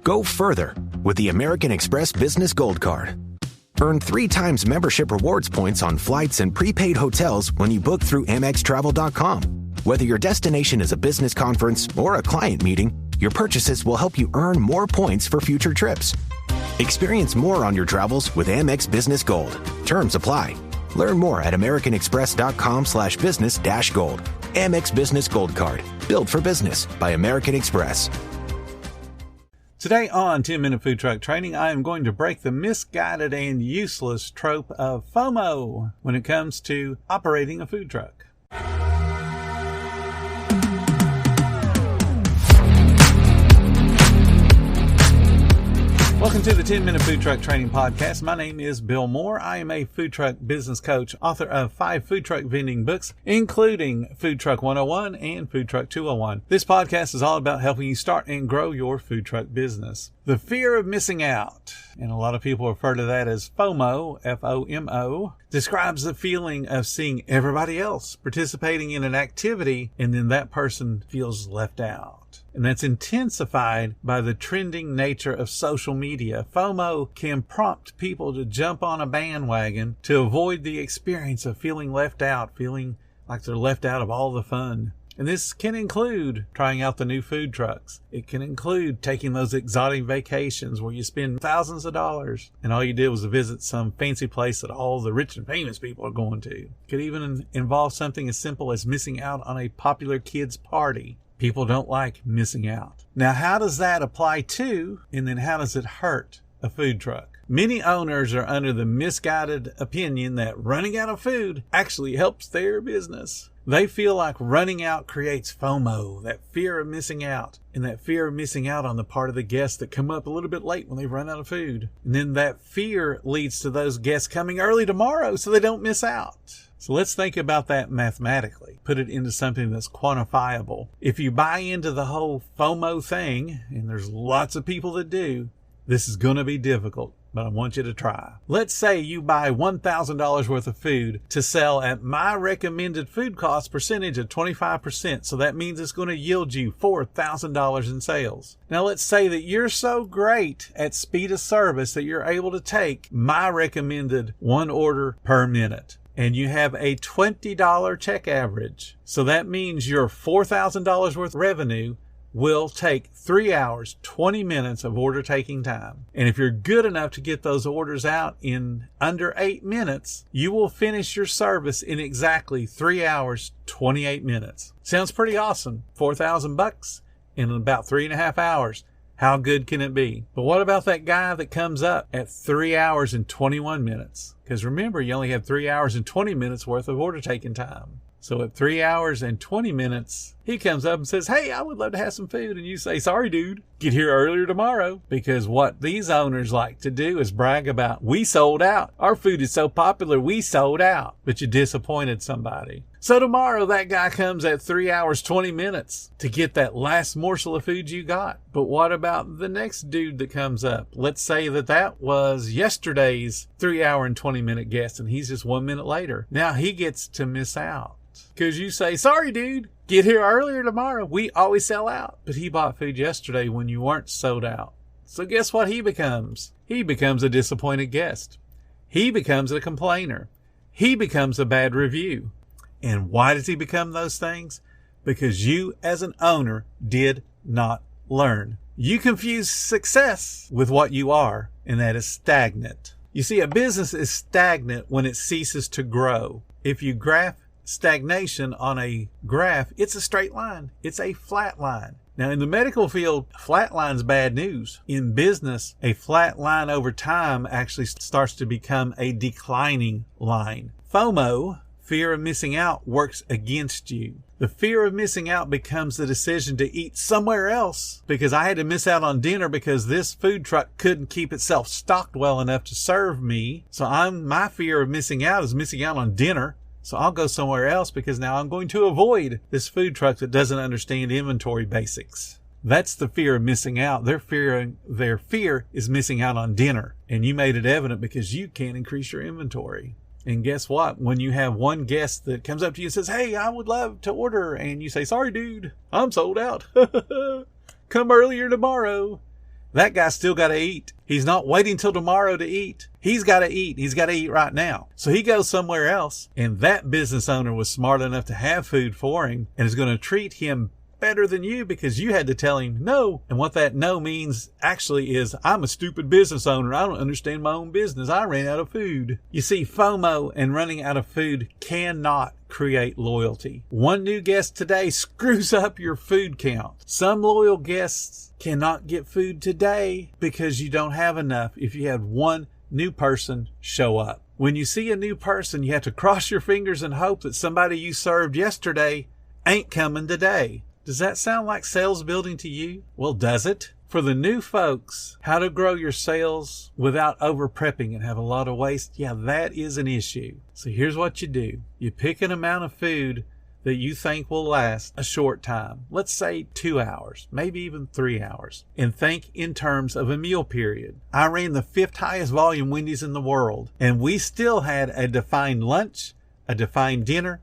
Go further with the American Express Business Gold Card. Earn 3 times membership rewards points on flights and prepaid hotels when you book through AmexTravel.com. Whether your destination is a business conference or a client meeting, your purchases will help you earn more points for future trips. Experience more on your travels with Amex Business Gold. Terms apply. Learn more at americanexpress.com/business-gold. Amex Business Gold Card. Built for business by American Express. Today on 10-Minute Food Truck Training, I am going to break the misguided and useless trope of FOMO when it comes to operating a food truck. Welcome to the 10-Minute Food Truck Training Podcast. My name is Bill Moore. I am a food truck business coach, author of 5 food truck vending books, including Food Truck 101 and Food Truck 201. This podcast is all about helping you start and grow your food truck business. The fear of missing out, and a lot of people refer to that as FOMO, F-O-M-O, describes the feeling of seeing everybody else participating in an activity and then that person feels left out. And that's intensified by the trending nature of social media. FOMO can prompt people to jump on a bandwagon to avoid the experience of feeling left out, feeling like they're left out of all the fun. And this can include trying out the new food trucks. It can include taking those exotic vacations where you spend thousands of dollars and all you did was visit some fancy place that all the rich and famous people are going to. It could even involve something as simple as missing out on a popular kids' party. People don't like missing out. Now, how does that apply to, and then how does it hurt a food truck? Many owners are under the misguided opinion that running out of food actually helps their business. They feel like running out creates FOMO, that fear of missing out, and that fear of missing out on the part of the guests that come up a little bit late when they run out of food. And then that fear leads to those guests coming early tomorrow so they don't miss out. So let's think about that mathematically. Put it into something that's quantifiable. If you buy into the whole FOMO thing, and there's lots of people that do, this is going to be difficult, but I want you to try. Let's say you buy $1,000 worth of food to sell at my recommended food cost percentage of 25%. So that means it's going to yield you $4,000 in sales. Now let's say that you're so great at speed of service that you're able to take my recommended 1 order per minute. And you have a $20 check average. So that means your $4,000 worth of revenue will take 3 hours, 20 minutes of order taking time. And if you're good enough to get those orders out in under 8 minutes, you will finish your service in exactly 3 hours, 28 minutes. Sounds pretty awesome. $4,000 in about 3.5 hours. How good can it be? But what about that guy that comes up at 3 hours and 21 minutes? Because remember, you only have 3 hours and 20 minutes worth of order taking time. So at 3 hours and 20 minutes, he comes up and says, "Hey, I would love to have some food." And you say, "Sorry, dude, get here earlier tomorrow." Because what these owners like to do is brag about, "We sold out. Our food is so popular, we sold out." But you disappointed somebody. So tomorrow that guy comes at 3 hours, 20 minutes to get that last morsel of food you got. But what about the next dude that comes up? Let's say that was yesterday's 3 hour and 20 minute guest and he's just 1 minute later. Now he gets to miss out. Because you say, "Sorry, dude, get here earlier tomorrow. We always sell out." But he bought food yesterday when you weren't sold out. So guess what he becomes? He becomes a disappointed guest. He becomes a complainer. He becomes a bad review. And why does he become those things? Because you as an owner did not learn. You confuse success with what you are, and that is stagnant. You see, a business is stagnant when it ceases to grow. If you graph stagnation on a graph, it's a straight line. It's a flat line. Now, in the medical field, flat line's bad news. In business, a flat line over time actually starts to become a declining line. FOMO, fear of missing out, works against you. The fear of missing out becomes the decision to eat somewhere else because I had to miss out on dinner because this food truck couldn't keep itself stocked well enough to serve me. So my fear of missing out is missing out on dinner. So I'll go somewhere else because now I'm going to avoid this food truck that doesn't understand inventory basics. That's the fear of missing out. Their fear is missing out on dinner. And you made it evident because you can't increase your inventory. And guess what? When you have one guest that comes up to you and says, "Hey, I would love to order," and you say, "Sorry, dude, I'm sold out. Come earlier tomorrow." That guy's still got to eat. He's not waiting till tomorrow to eat. He's got to eat. He's got to eat right now. So he goes somewhere else, and that business owner was smart enough to have food for him and is going to treat him better than you because you had to tell him no. And what that no means actually is, I'm a stupid business owner. I don't understand my own business. I ran out of food. You see, FOMO and running out of food cannot create loyalty. One new guest today screws up your food count. Some loyal guests cannot get food today because you don't have enough if you have one new person show up. When you see a new person, you have to cross your fingers and hope that somebody you served yesterday ain't coming today. Does that sound like sales building to you? Well, does it? For the new folks, how to grow your sales without over prepping and have a lot of waste, yeah, that is an issue. So here's what you do. You pick an amount of food that you think will last a short time. Let's say 2 hours, maybe even 3 hours. And think in terms of a meal period. I ran the 5th highest volume Wendy's in the world, and we still had a defined lunch, a defined dinner,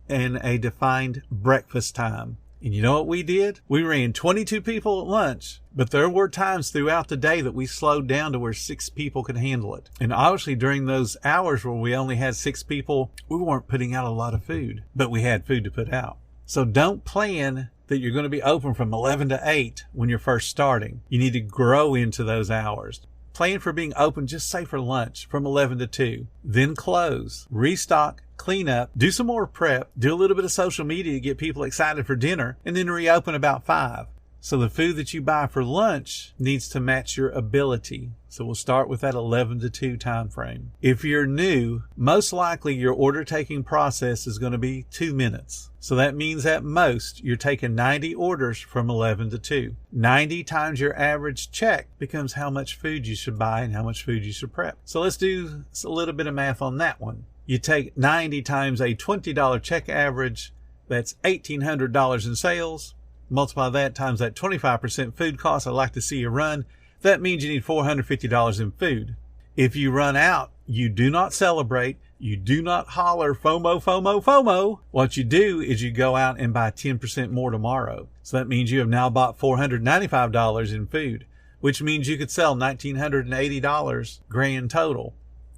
and a defined breakfast time. And you know what we did? We ran 22 people at lunch, but there were times throughout the day that we slowed down to where 6 people could handle it. And obviously during those hours where we only had 6 people, we weren't putting out a lot of food, but we had food to put out. So don't plan that you're going to be open from 11 to 8 when you're first starting. You need to grow into those hours. Plan for being open, just say for lunch, from 11 to 2. Then close, restock, clean up, do some more prep, do a little bit of social media to get people excited for dinner, and then reopen about 5. So the food that you buy for lunch needs to match your ability. So we'll start with that 11 to 2 time frame. If you're new, most likely your order taking process is going to be 2 minutes. So that means at most you're taking 90 orders from 11 to 2. 90 times your average check becomes how much food you should buy and how much food you should prep. So let's do a little bit of math on that one. You take 90 times a $20 check average, that's $1,800 in sales. Multiply that times that 25% food cost I'd like to see you run. That means you need $450 in food. If you run out, you do not celebrate. You do not holler FOMO, FOMO, FOMO. What you do is you go out and buy 10% more tomorrow. So that means you have now bought $495 in food, which means you could sell $1,980 grand total.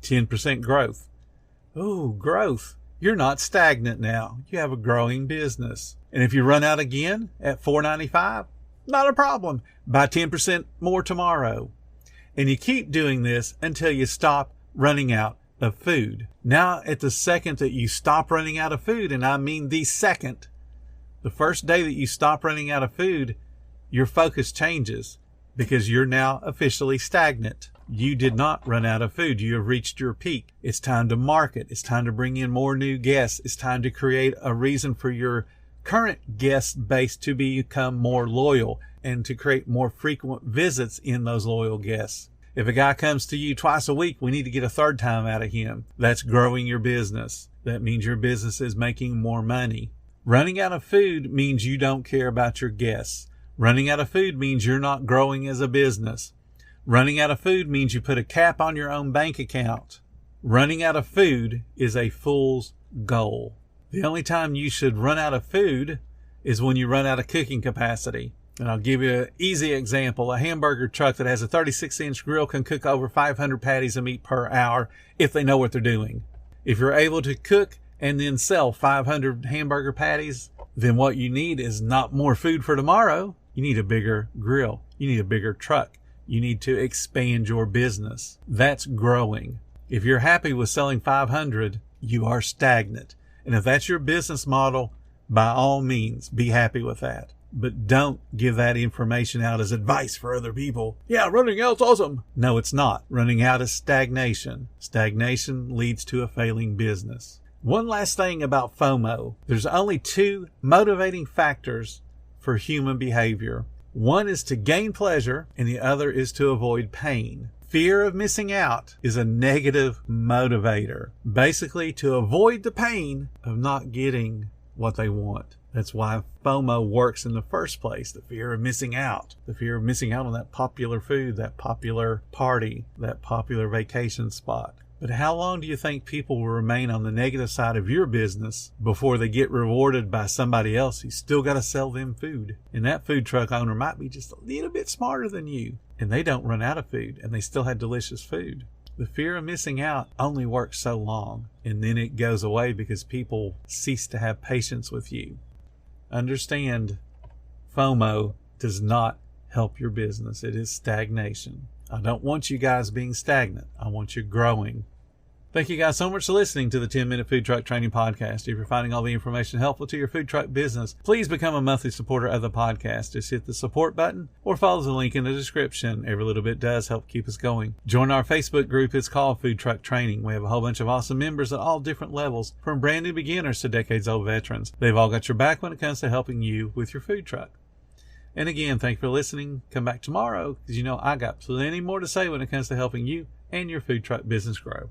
10% growth. Ooh, growth. You're not stagnant now. You have a growing business. And if you run out again at $495, not a problem. Buy 10% more tomorrow. And you keep doing this until you stop running out of food. Now, at the second that you stop running out of food, and I mean the second, the first day that you stop running out of food, your focus changes because you're now officially stagnant. You did not run out of food. You have reached your peak. It's time to market. It's time to bring in more new guests. It's time to create a reason for your current guest base to become more loyal and to create more frequent visits in those loyal guests. If a guy comes to you twice a week, we need to get a third time out of him. That's growing your business. That means your business is making more money. Running out of food means you don't care about your guests. Running out of food means you're not growing as a business. Running out of food means you put a cap on your own bank account. Running out of food is a fool's goal. The only time you should run out of food is when you run out of cooking capacity. And I'll give you an easy example. A hamburger truck that has a 36-inch grill can cook over 500 patties of meat per hour if they know what they're doing. If you're able to cook and then sell 500 hamburger patties, then what you need is not more food for tomorrow. You need a bigger grill. You need a bigger truck. You need to expand your business. That's growing. If you're happy with selling 500, you are stagnant. And if that's your business model, by all means, be happy with that. But don't give that information out as advice for other people. Yeah, running out's awesome. No, it's not. Running out is stagnation. Stagnation leads to a failing business. One last thing about FOMO. There's only 2 motivating factors for human behavior. One is to gain pleasure, and the other is to avoid pain. Fear of missing out is a negative motivator. Basically, to avoid the pain of not getting what they want. That's why FOMO works in the first place. The fear of missing out. The fear of missing out on that popular food, that popular party, that popular vacation spot. But how long do you think people will remain on the negative side of your business before they get rewarded by somebody else who's still got to sell them food? And that food truck owner might be just a little bit smarter than you, and they don't run out of food, and they still have delicious food. The fear of missing out only works so long, and then it goes away because people cease to have patience with you. Understand, FOMO does not help your business. It is stagnation. I don't want you guys being stagnant. I want you growing. Thank you guys so much for listening to the 10-Minute Food Truck Training Podcast. If you're finding all the information helpful to your food truck business, please become a monthly supporter of the podcast. Just hit the support button or follow the link in the description. Every little bit does help keep us going. Join our Facebook group. It's called Food Truck Training. We have a whole bunch of awesome members at all different levels, from brand new beginners to decades-old veterans. They've all got your back when it comes to helping you with your food truck. And again, thank you for listening. Come back tomorrow because I got plenty more to say when it comes to helping you and your food truck business grow.